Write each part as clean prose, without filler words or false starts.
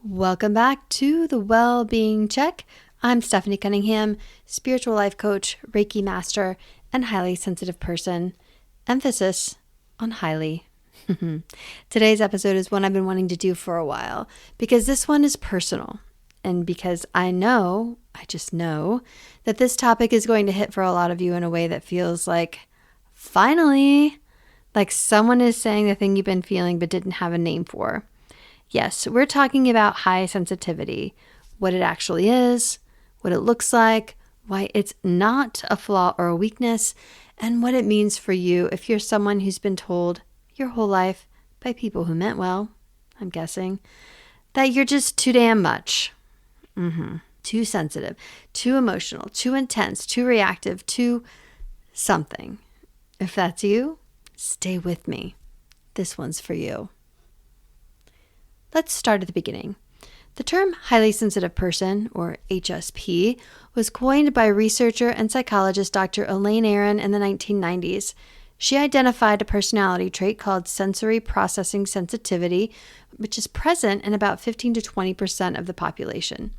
Welcome back to the Wellbeing Check. I'm Stephanie Cunningham, spiritual life coach, Reiki master, and highly sensitive person. Emphasis on highly. Today's episode is one I've been wanting to do for a while because this one is personal and because I just know that this topic is going to hit for a lot of you in a way that feels like, finally, like someone is saying the thing you've been feeling but didn't have a name for. Yes, we're talking about high sensitivity, what it actually is, what it looks like, why it's not a flaw or a weakness, and what it means for you if you're someone who's been told your whole life by people who meant well, I'm guessing, that you're just too damn much. Too sensitive, too emotional, too intense, too reactive, too something. If that's you, stay with me. This one's for you. Let's start at the beginning. The term highly sensitive person, or HSP, was coined by researcher and psychologist Dr. Elaine Aron in the 1990s. She identified a personality trait called sensory processing sensitivity, which is present in about 15 to 20% of the population.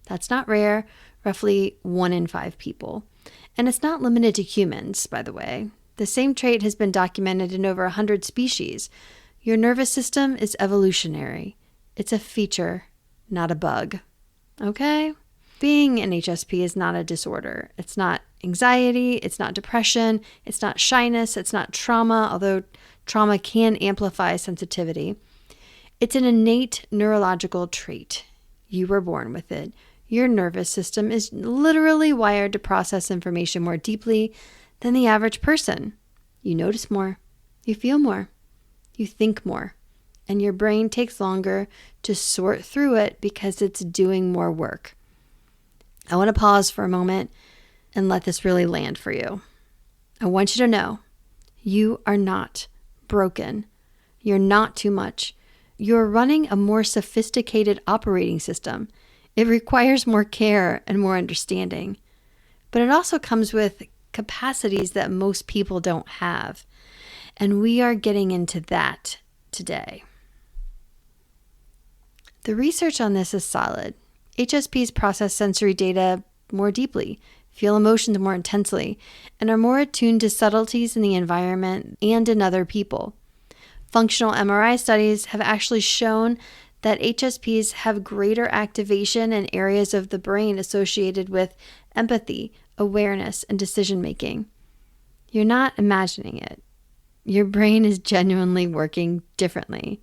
That's not rare, roughly 1 in 5 people. And it's not limited to humans, by the way. The same trait has been documented in over 100 species. Your nervous system is evolutionary. It's a feature, not a bug. Okay? Being an HSP is not a disorder. It's not anxiety. It's not depression. It's not shyness. It's not trauma, although trauma can amplify sensitivity. It's an innate neurological trait. You were born with it. Your nervous system is literally wired to process information more deeply than the average person. You notice more. You feel more. You think more. And your brain takes longer to sort through it because it's doing more work. I want to pause for a moment and let this really land for you. I want you to know you are not broken. You're not too much. You're running a more sophisticated operating system. It requires more care and more understanding. But it also comes with capacities that most people don't have. And we are getting into that today. The research on this is solid. HSPs process sensory data more deeply, feel emotions more intensely, and are more attuned to subtleties in the environment and in other people. Functional MRI studies have actually shown that HSPs have greater activation in areas of the brain associated with empathy, awareness, and decision-making. You're not imagining it. Your brain is genuinely working differently,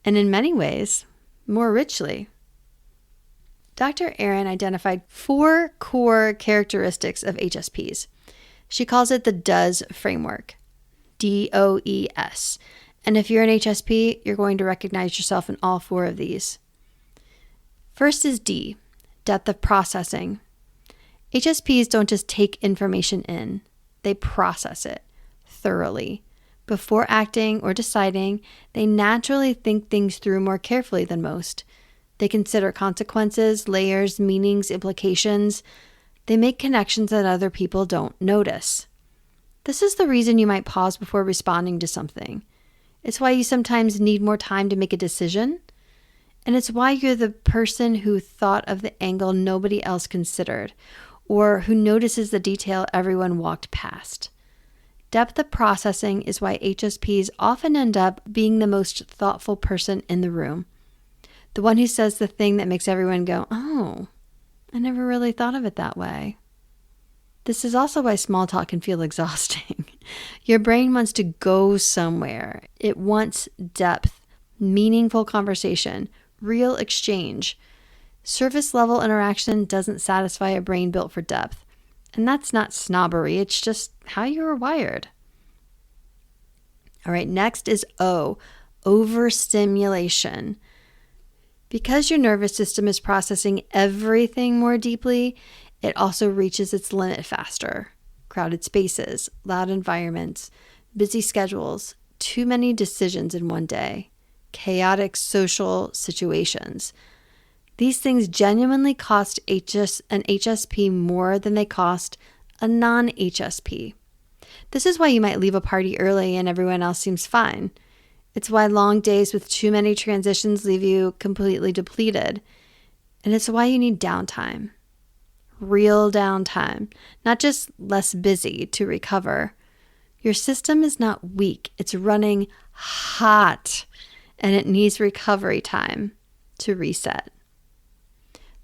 and in many ways, more richly. Dr. Aron identified 4 core characteristics of HSPs. She calls it the DOES framework, DOES. And if you're an HSP, you're going to recognize yourself in all 4 of these. First is D, depth of processing. HSPs don't just take information in, they process it thoroughly. Before acting or deciding, they naturally think things through more carefully than most. They consider consequences, layers, meanings, implications. They make connections that other people don't notice. This is the reason you might pause before responding to something. It's why you sometimes need more time to make a decision. And it's why you're the person who thought of the angle nobody else considered, or who notices the detail everyone walked past. Depth of processing is why HSPs often end up being the most thoughtful person in the room. The one who says the thing that makes everyone go, oh, I never really thought of it that way. This is also why small talk can feel exhausting. Your brain wants to go somewhere. It wants depth, meaningful conversation, real exchange. Surface level interaction doesn't satisfy a brain built for depth. And that's not snobbery, it's just how you are wired. All right, next is O, overstimulation. Because your nervous system is processing everything more deeply, it also reaches its limit faster. Crowded spaces, loud environments, busy schedules, too many decisions in one day, chaotic social situations. These things genuinely cost an HSP more than they cost a non-HSP. This is why you might leave a party early and everyone else seems fine. It's why long days with too many transitions leave you completely depleted. And it's why you need downtime. Real downtime, not just less busy to recover. Your system is not weak. It's running hot, and it needs recovery time to reset.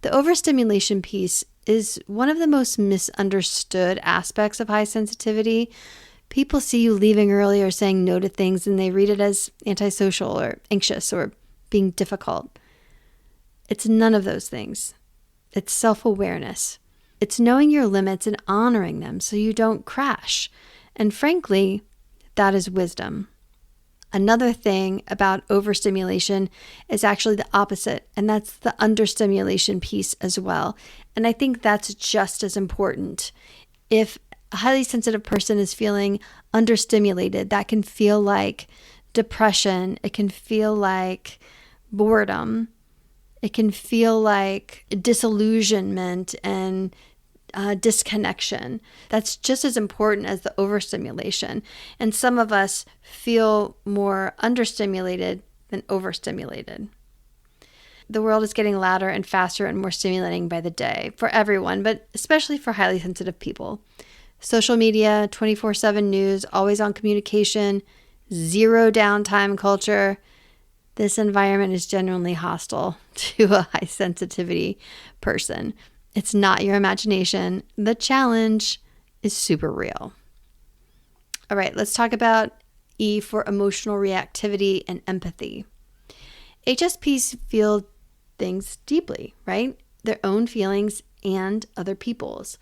The overstimulation piece is one of the most misunderstood aspects of high sensitivity. People see you leaving early or saying no to things, and they read it as antisocial or anxious or being difficult. It's none of those things. It's self-awareness. It's knowing your limits and honoring them so you don't crash. And frankly, that is wisdom. Another thing about overstimulation is actually the opposite, and that's the understimulation piece as well. And I think that's just as important. If a highly sensitive person is feeling understimulated, that can feel like depression. It can feel like boredom. It can feel like disillusionment and disconnection. That's just as important as the overstimulation. And some of us feel more understimulated than overstimulated. The world is getting louder and faster and more stimulating by the day for everyone, but especially for highly sensitive people. Social media, 24/7 news, always on communication, zero downtime culture. This environment is genuinely hostile to a high sensitivity person. It's not your imagination. The challenge is super real. All right, let's talk about E for emotional reactivity and empathy. HSPs feel things deeply, right? Their own feelings and other people's.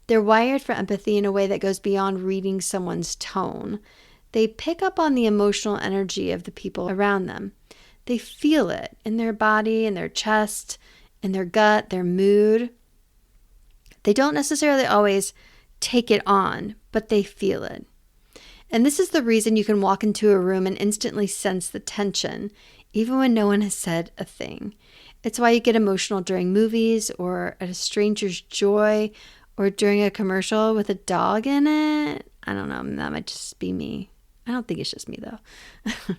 They're wired for empathy in a way that goes beyond reading someone's tone. They pick up on the emotional energy of the people around them. They feel it in their body, in their chest, in their gut, their mood. They don't necessarily always take it on, but they feel it. And this is the reason you can walk into a room and instantly sense the tension, even when no one has said a thing. It's why you get emotional during movies or at a stranger's joy or during a commercial with a dog in it. I don't know, that might just be me. I don't think it's just me though.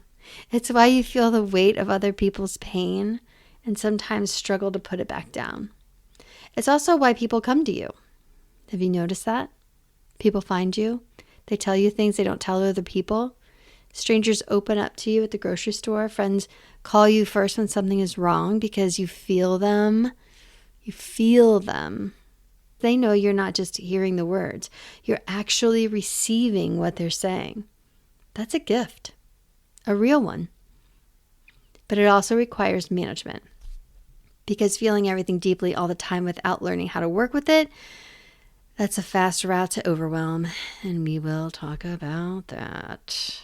It's why you feel the weight of other people's pain and sometimes struggle to put it back down. It's also why people come to you. Have you noticed that? People find you. They tell you things they don't tell other people. Strangers open up to you at the grocery store. Friends call you first when something is wrong because you feel them. You feel them. They know you're not just hearing the words. You're actually receiving what they're saying. That's a gift, a real one. But it also requires management. Because feeling everything deeply all the time without learning how to work with it, that's a fast route to overwhelm. And we will talk about that.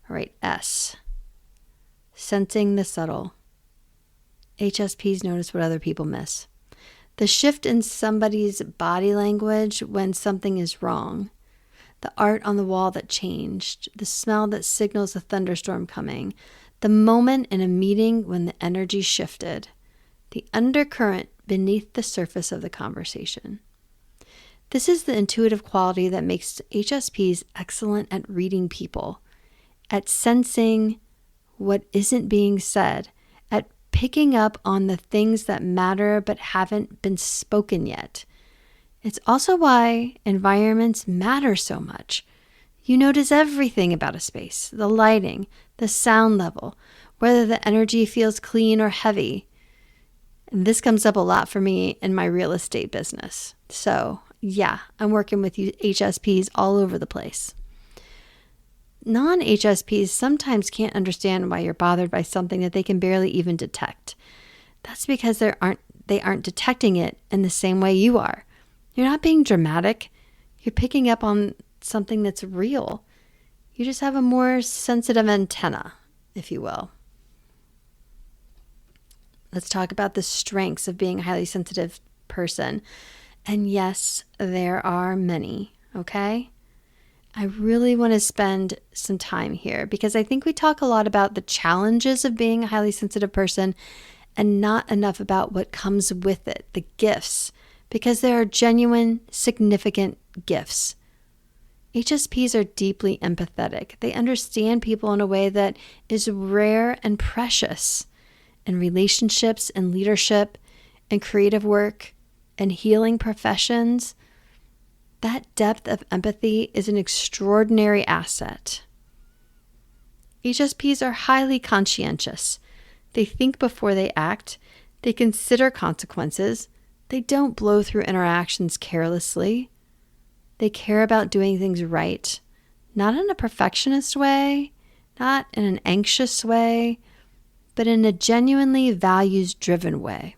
All right, S. Sensing the subtle. HSPs notice what other people miss. The shift in somebody's body language when something is wrong. The art on the wall that changed. The smell that signals a thunderstorm coming. The moment in a meeting when the energy shifted. The undercurrent beneath the surface of the conversation. This is the intuitive quality that makes HSPs excellent at reading people, at sensing what isn't being said, at picking up on the things that matter but haven't been spoken yet. It's also why environments matter so much. You notice everything about a space, the lighting, the sound level, whether the energy feels clean or heavy. And this comes up a lot for me in my real estate business. So yeah, I'm working with you HSPs all over the place. Non-HSPs sometimes can't understand why you're bothered by something that they can barely even detect. That's because they aren't detecting it in the same way you are. You're not being dramatic. You're picking up on something that's real. You just have a more sensitive antenna, if you will. Let's talk about the strengths of being a highly sensitive person. And yes, there are many, okay? I really want to spend some time here because I think we talk a lot about the challenges of being a highly sensitive person and not enough about what comes with it, the gifts, because there are genuine, significant gifts. HSPs are deeply empathetic. They understand people in a way that is rare and precious in relationships and leadership and creative work and healing professions. That depth of empathy is an extraordinary asset. HSPs are highly conscientious. They think before they act. They consider consequences. They don't blow through interactions carelessly. They care about doing things right, not in a perfectionist way, not in an anxious way, but in a genuinely values-driven way.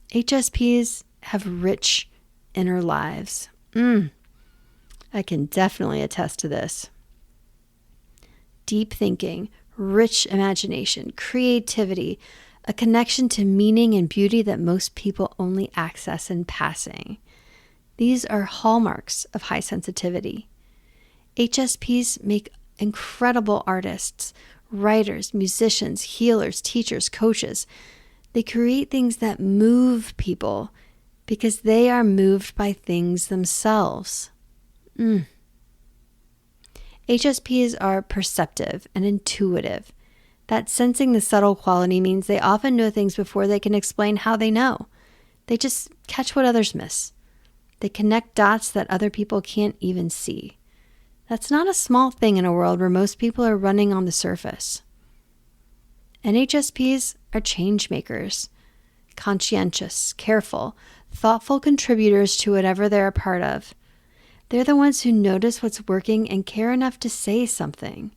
HSPs have rich inner lives. I can definitely attest to this. Deep thinking, rich imagination, creativity, a connection to meaning and beauty that most people only access in passing. These are hallmarks of high sensitivity. HSPs make incredible artists, writers, musicians, healers, teachers, coaches. They create things that move people because they are moved by things themselves. HSPs are perceptive and intuitive. That sensing the subtle quality means they often know things before they can explain how they know. They just catch what others miss. They connect dots that other people can't even see. That's not a small thing in a world where most people are running on the surface. And HSPs are change makers, conscientious, careful, thoughtful contributors to whatever they're a part of. They're the ones who notice what's working and care enough to say something.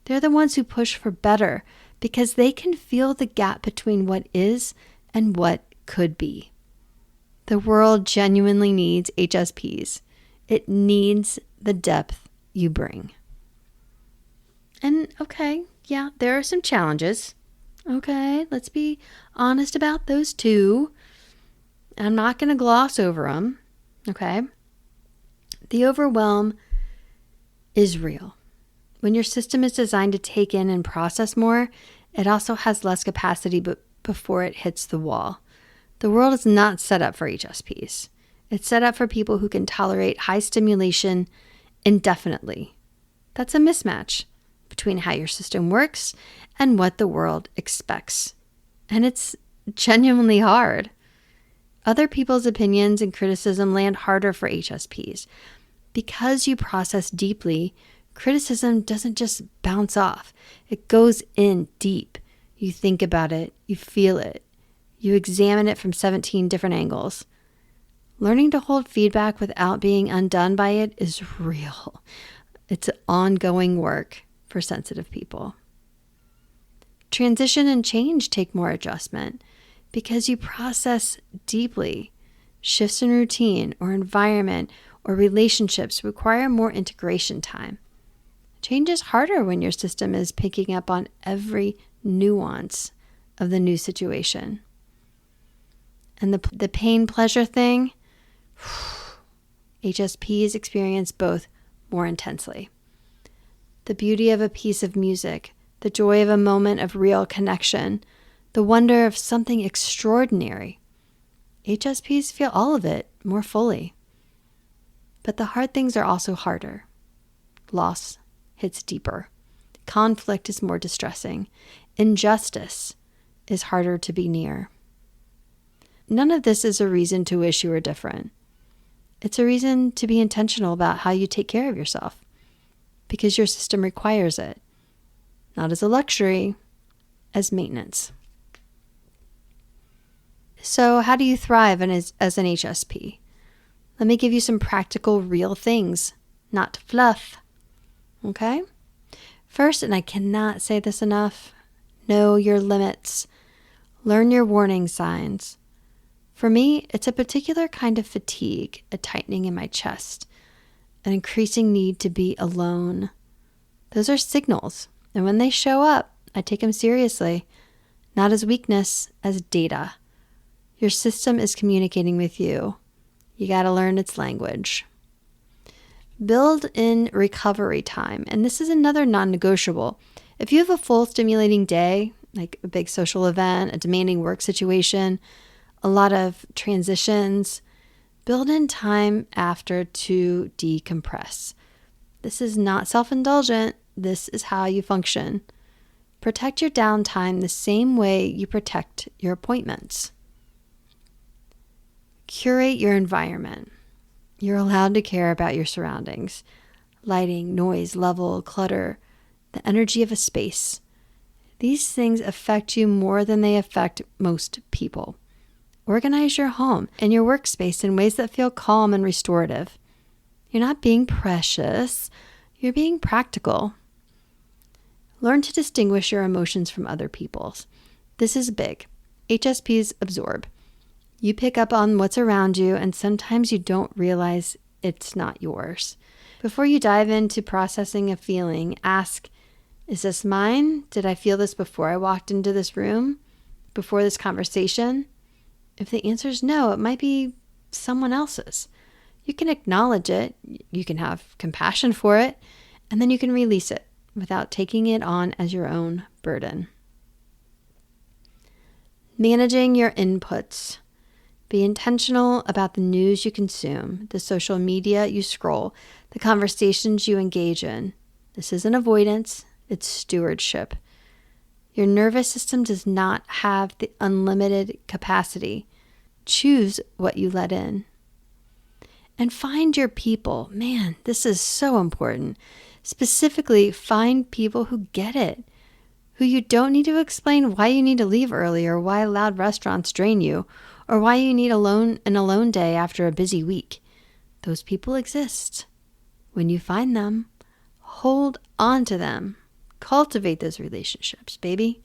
They're the ones who push for better because they can feel the gap between what is and what could be. The world genuinely needs HSPs. It needs the depth you bring. And okay, yeah, there are some challenges. Okay, let's be honest about those too. I'm not going to gloss over them. Okay. The overwhelm is real. When your system is designed to take in and process more, it also has less capacity before it hits the wall. The world is not set up for HSPs. It's set up for people who can tolerate high stimulation indefinitely. That's a mismatch between how your system works and what the world expects. And it's genuinely hard. Other people's opinions and criticism land harder for HSPs. Because you process deeply, criticism doesn't just bounce off. It goes in deep. You think about it, you feel it, you examine it from 17 different angles. Learning to hold feedback without being undone by it is real. It's ongoing work for sensitive people. Transition and change take more adjustment because you process deeply. Shifts in routine or environment or relationships require more integration time. Change is harder when your system is picking up on every nuance of the new situation. And the pain-pleasure thing, HSPs experience both more intensely. The beauty of a piece of music, the joy of a moment of real connection, the wonder of something extraordinary. HSPs feel all of it more fully. But the hard things are also harder. Loss hits deeper. Conflict is more distressing. Injustice is harder to be near. None of this is a reason to wish you were different. It's a reason to be intentional about how you take care of yourself, because your system requires it, not as a luxury, as maintenance. So how do you thrive as an HSP? Let me give you some practical, real things, not fluff. Okay? First, and I cannot say this enough, know your limits. Learn your warning signs. For me, it's a particular kind of fatigue, a tightening in my chest, an increasing need to be alone. Those are signals, and when they show up, I take them seriously, not as weakness, as data. Your system is communicating with you. You got to learn its language. Build in recovery time, and this is another non-negotiable. If you have a full stimulating day, like a big social event, a demanding work situation, a lot of transitions, Build in time after to decompress. This is not self-indulgent. This is how you function. Protect your downtime the same way you protect your appointments. Curate your environment. You're allowed to care about your surroundings. Lighting, noise, level, clutter, the energy of a space. These things affect you more than they affect most people. Organize your home and your workspace in ways that feel calm and restorative. You're not being precious, you're being practical. Learn to distinguish your emotions from other people's. This is big. HSPs absorb. You pick up on what's around you, and sometimes you don't realize it's not yours. Before you dive into processing a feeling, ask, is this mine? Did I feel this before I walked into this room? Before this conversation? If the answer is no, it might be someone else's. You can acknowledge it, you can have compassion for it, and then you can release it without taking it on as your own burden. Managing your inputs. Be intentional about the news you consume, the social media you scroll, the conversations you engage in. This isn't avoidance, it's stewardship. Your nervous system does not have the unlimited capacity. Choose what you let in. And find your people. Man, this is so important. Specifically, find people who get it, who you don't need to explain why you need to leave early or why loud restaurants drain you or why you need an alone day after a busy week. Those people exist. When you find them, hold on to them. Cultivate those relationships, baby.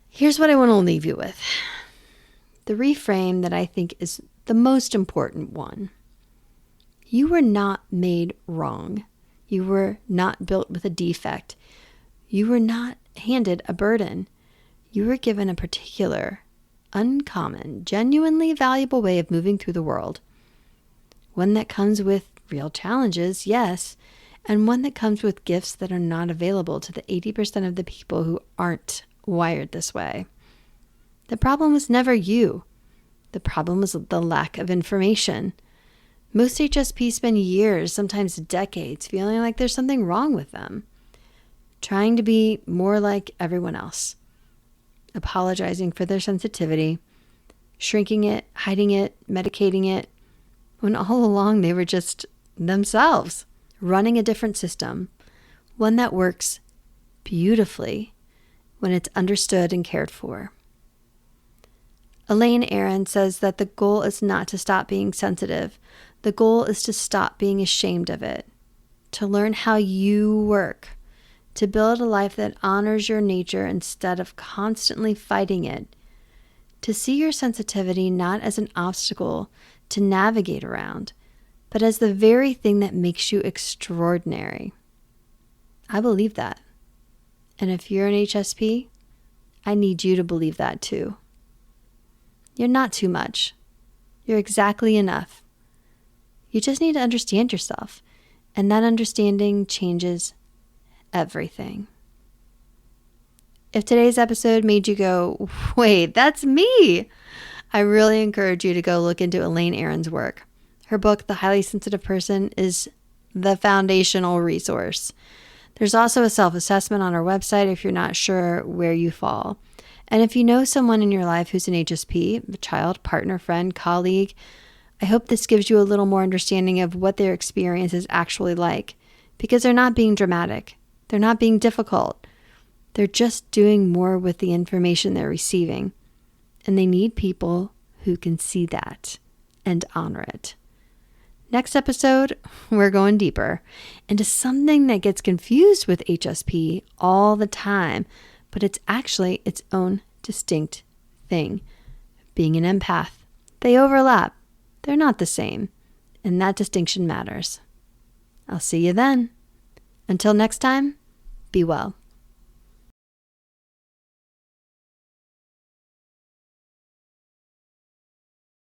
Here's what I want to leave you with. The reframe that I think is the most important one. You were not made wrong. You were not built with a defect. You were not handed a burden. You were given a particular, uncommon, genuinely valuable way of moving through the world. One that comes with real challenges, yes, and one that comes with gifts that are not available to the 80% of the people who aren't wired this way. The problem was never you. The problem was the lack of information. Most HSPs spend years, sometimes decades, feeling like there's something wrong with them, trying to be more like everyone else, apologizing for their sensitivity, shrinking it, hiding it, medicating it, when all along they were just themselves, running a different system, one that works beautifully when it's understood and cared for. Elaine Aron says that the goal is not to stop being sensitive. The goal is to stop being ashamed of it, to learn how you work, to build a life that honors your nature instead of constantly fighting it, to see your sensitivity not as an obstacle to navigate around, but as the very thing that makes you extraordinary. I believe that. And if you're an HSP, I need you to believe that too. You're not too much. You're exactly enough. You just need to understand yourself, and that understanding changes everything. If today's episode made you go, wait, that's me, I really encourage you to go look into Elaine Aron's work. Her book, The Highly Sensitive Person, is the foundational resource. There's also a self-assessment on our website if you're not sure where you fall. And if you know someone in your life who's an HSP, a child, partner, friend, colleague, I hope this gives you a little more understanding of what their experience is actually like, because they're not being dramatic. They're not being difficult. They're just doing more with the information they're receiving. And they need people who can see that and honor it. Next episode, we're going deeper into something that gets confused with HSP all the time, but it's actually its own distinct thing. Being an empath. They overlap. They're not the same. And that distinction matters. I'll see you then. Until next time, be well.